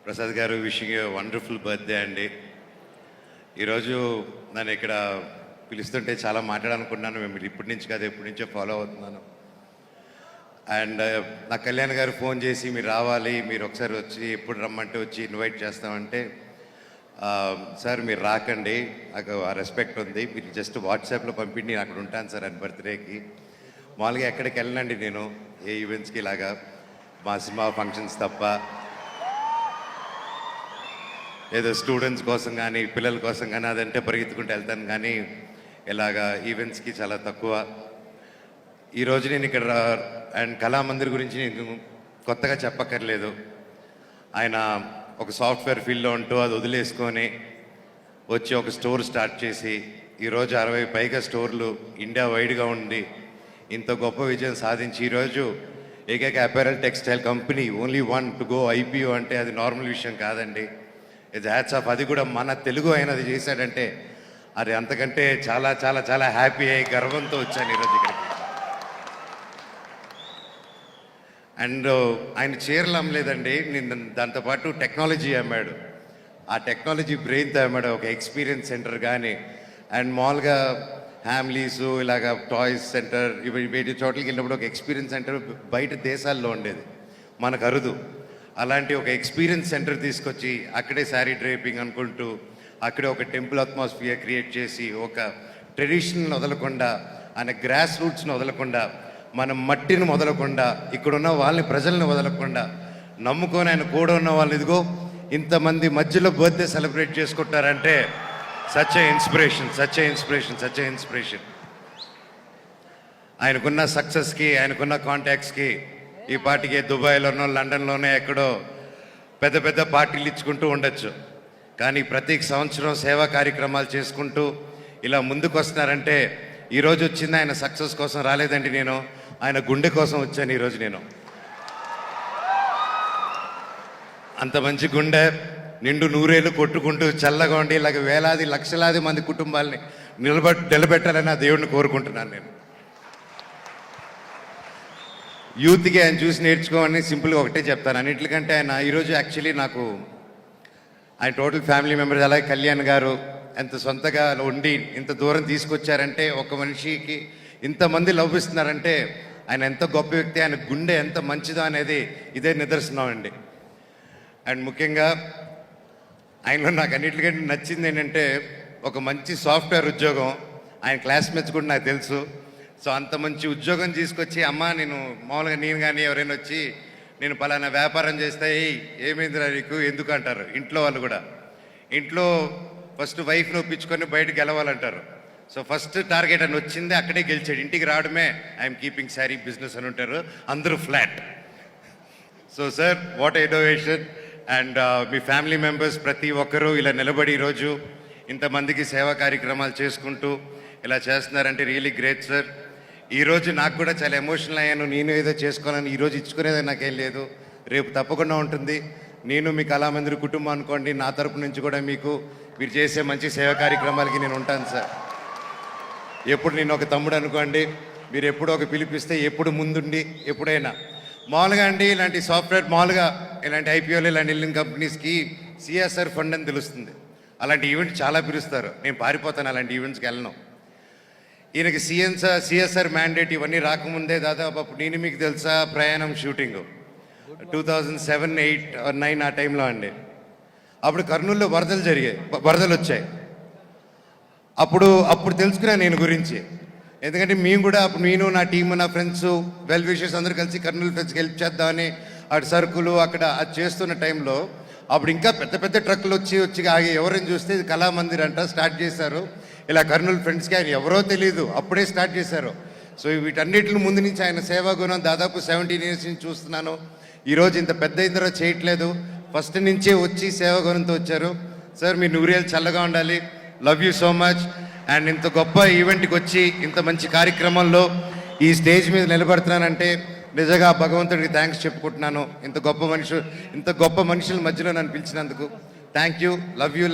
ప్రసాద్ గారు, wishing you wonderful birthday అండి. ఈరోజు నన్ను ఇక్కడ పిలుస్తుంటే చాలా మాట్లాడాలనుకున్నాను. మేము ఇప్పటి నుంచి కాదు, ఎప్పటి నుంచో ఫాలో అవుతున్నాను. అండ్ నా కళ్యాణ్ గారు ఫోన్ చేసి మీరు రావాలి, మీరు ఒకసారి వచ్చి ఎప్పుడు రమ్మంటే వచ్చి ఇన్వైట్ చేస్తామంటే, సార్ మీరు రాకండి, నాకు ఆ రెస్పెక్ట్ ఉంది, మీరు జస్ట్ వాట్సాప్లో పంపిండి నేను అక్కడ ఉంటాను సార్ అని బర్త్డేకి. మామూలుగా ఎక్కడికి వెళ్ళనండి నేను, ఏ ఈవెంట్స్కి ఇలాగా మా సినిమా ఫంక్షన్స్ తప్ప. ఏదో స్టూడెంట్స్ కోసం కానీ పిల్లల కోసం కానీ అదంటే పరిగెత్తుకుంటూ వెళ్తాను, కానీ ఇలాగా ఈవెంట్స్కి చాలా తక్కువ. ఈరోజు నేను ఇక్కడ అండ్ కళామందిర్ గురించి నేను కొత్తగా చెప్పక్కర్లేదు. ఆయన ఒక సాఫ్ట్వేర్ ఫీల్డ్లో ఉంటూ అది వదిలేసుకొని వచ్చి ఒక స్టోర్ స్టార్ట్ చేసి ఈరోజు 60 పైగా స్టోర్లు ఇండియా వైడ్గా ఉండి ఇంత గొప్ప విజయం సాధించి ఈరోజు ఏకైక apparel textile company only one to go IPO అంటే అది నార్మల్ విషయం కాదండి. ఇది హ్యాట్స్ ఆఫ్. అది కూడా మన తెలుగు అయినది చేశాడంటే అది అంతకంటే చాలా చాలా చాలా హ్యాపీ అయ్యి గర్వంతో వచ్చాను ఈరోజు ఇక్కడికి. అండ్ ఆయన చీరలు అమ్మలేదండి, నేను దాంతోపాటు టెక్నాలజీ అమ్మాడు. ఆ టెక్నాలజీ బ్రెయిన్తో అమ్మాడు. ఒక ఎక్స్పీరియన్స్ సెంటర్ కానీ అండ్ మామూలుగా ఫ్యామిలీసు ఇలాగ టాయ్స్ సెంటర్ వీటి చోట్లకి వెళ్ళినప్పుడు ఒక ఎక్స్పీరియన్స్ సెంటర్ బయట దేశాల్లో ఉండేది, మనకు అరుదు. అలాంటి ఒక ఎక్స్పీరియన్స్ సెంటర్ తీసుకొచ్చి అక్కడే శారీ డ్రేపింగ్ అనుకుంటూ అక్కడే ఒక టెంపుల్ అట్మాస్ఫియర్ క్రియేట్ చేసి ఒక ట్రెడిషనల్ని వదలకుండా, ఆయన గ్రాస్ రూట్స్ని వదలకుండా, మన మట్టిని వదలకుండా, ఇక్కడున్న వాళ్ళని ప్రజల్ని వదలకుండా నమ్ముకొని ఆయన కూడా ఉన్న వాళ్ళు ఇదిగో ఇంతమంది మధ్యలో బర్త్డే సెలబ్రేట్ చేసుకుంటారంటే such a inspiration, such a inspiration, such a inspiration. ఆయనకున్న సక్సెస్కి, ఆయనకున్న కాంటాక్ట్స్కి ఈ పార్టీకి దుబాయ్లోనో లండన్లోనే ఎక్కడో పెద్ద పెద్ద పార్టీలు ఇచ్చుకుంటూ ఉండొచ్చు, కానీ ప్రతి సంవత్సరం సేవా కార్యక్రమాలు చేసుకుంటూ ఇలా ముందుకు వస్తున్నారంటే ఈరోజు వచ్చింది ఆయన సక్సెస్ కోసం రాలేదండి, నేను ఆయన గుండె కోసం వచ్చాను ఈరోజు. నేను అంత మంచి గుండె నిండు నూరేళ్ళు కొట్టుకుంటూ చల్లగా ఉండి ఇలాగ వేలాది లక్షలాది మంది కుటుంబాలని నిలబెట్టాలని ఆ దేవుడిని కోరుకుంటున్నాను. నేను యూత్కి ఆయన చూసి నేర్చుకోమని సింపుల్గా ఒకటే చెప్తాను. అన్నింటికంటే ఆయన ఈరోజు యాక్చువల్లీ నాకు ఆయన టోటల్ ఫ్యామిలీ మెంబర్స్ అలాగే కళ్యాణ్ గారు ఎంత సొంతగా ఉండి ఇంత దూరం తీసుకొచ్చారంటే, ఒక మనిషికి ఇంతమంది లభిస్తున్నారంటే ఆయన ఎంత గొప్ప వ్యక్తి, ఆయన గుండె ఎంత మంచిదో అనేది ఇదే నిదర్శనం అండి. అండ్ ముఖ్యంగా ఆయనలో నాకు అన్నింటికంటే నచ్చింది ఏంటంటే ఒక మంచి సాఫ్ట్వేర్ ఉద్యోగం. ఆయన క్లాస్మేట్స్ కూడా నాకు తెలుసు. సో అంత మంచి ఉద్యోగం తీసుకొచ్చి అమ్మ నేను మామూలుగా నేను కానీ ఎవరైనా వచ్చి నేను పలానా వ్యాపారం చేస్తే ఏమైందిరా నీకు ఎందుకు అంటారు ఇంట్లో వాళ్ళు కూడా. ఇంట్లో ఫస్ట్ వైఫ్ని ఒప్పించుకొని బయటకు గెలవాలంటారు. సో ఫస్ట్ టార్గెట్ అని వచ్చింది, అక్కడే గెలిచాడు. ఇంటికి రావడమే ఐఎమ్ కీపింగ్ శారీ బిజినెస్ అని ఉంటారు, అందరూ flat. So sir what innovation. And me family members ప్రతి ఒక్కరూ ఇలా నిలబడి ఈరోజు ఇంతమందికి సేవా కార్యక్రమాలు చేసుకుంటూ ఇలా చేస్తున్నారంటే రియలీ గ్రేట్ సార్. ఈరోజు నాకు కూడా చాలా ఎమోషనల్ అయ్యాను. నేను ఏదో చేసుకోవాలని ఈరోజు ఇచ్చుకునేది నాకేం లేదు, రేపు తప్పకుండా ఉంటుంది. నేను మీ కళామందిర్ కుటుంబం అనుకోండి, నా తరపు నుంచి కూడా మీకు మీరు చేసే మంచి సేవా కార్యక్రమాలకి నేను ఉంటాను సార్. ఎప్పుడు నేను ఒక తమ్ముడు అనుకోండి, మీరు ఎప్పుడు ఒక పిలిపిస్తే ఎప్పుడు ముందుండి ఎప్పుడైనా మామూలుగా అండి ఇలాంటి సాఫ్ట్వేర్ మామూలుగా ఇలాంటి ఐపీఓలు ఇలాంటి వెళ్ళిన కంపెనీస్కి సిఎస్ఆర్ ఫండ్ అని తెలుస్తుంది. అలాంటి ఈవెంట్ చాలా పిలుస్తారు, నేను పారిపోతాను, అలాంటి ఈవెంట్స్కి వెళ్ళను. ఈయనకి సిఎస్ఆర్ మ్యాండేట్ ఇవన్నీ రాకముందే దాదాపు అప్పుడు నేను మీకు తెలుసా ప్రయాణం షూటింగ్ 2007, 8 or 9 ఆ టైంలో అండి. అప్పుడు కర్నూలులో వరదలు వచ్చాయి. అప్పుడు తెలుసుకున్నా నేను గురించి. ఎందుకంటే మేము కూడా అప్పుడు నేను నా టీము నా ఫ్రెండ్స్ వెల్ విషర్స్ అందరూ కలిసి కర్నూలు ఫ్రెండ్స్కి హెల్ప్ చేద్దామని అటు సరుకులు అక్కడ అది చేస్తున్న టైంలో అప్పుడు ఇంకా పెద్ద పెద్ద ట్రక్కులు వచ్చి ఆగి ఎవరైనా చూస్తే ఇది కళామందిర్ అంట స్టార్ట్ చేశారు. ఇలా కర్నూలు ఫ్రెండ్స్కి ఆయన ఎవరో తెలియదు, అప్పుడే స్టార్ట్ చేశారు. సో వీటన్నిటిని ముందు నుంచి ఆయన సేవా గుణం దాదాపు 17 years నుంచి చూస్తున్నాను. ఈరోజు ఇంత పెద్ద ఇద్దరు చేయట్లేదు, ఫస్ట్ నుంచే వచ్చి సేవా గుణంతో వచ్చారు. సార్ మీ నూరేళ్ళు చల్లగా ఉండాలి, love you so much. And ఇంత గొప్ప ఈవెంట్కి వచ్చి ఇంత మంచి కార్యక్రమంలో ఈ స్టేజ్ మీద నిలబడుతున్నానంటే నిజంగా భగవంతుడికి థ్యాంక్స్ చెప్పుకుంటున్నాను. ఇంత గొప్ప మనుషుల మధ్యలో నన్ను పిలిచినందుకు థ్యాంక్ యూ, లవ్ యూ.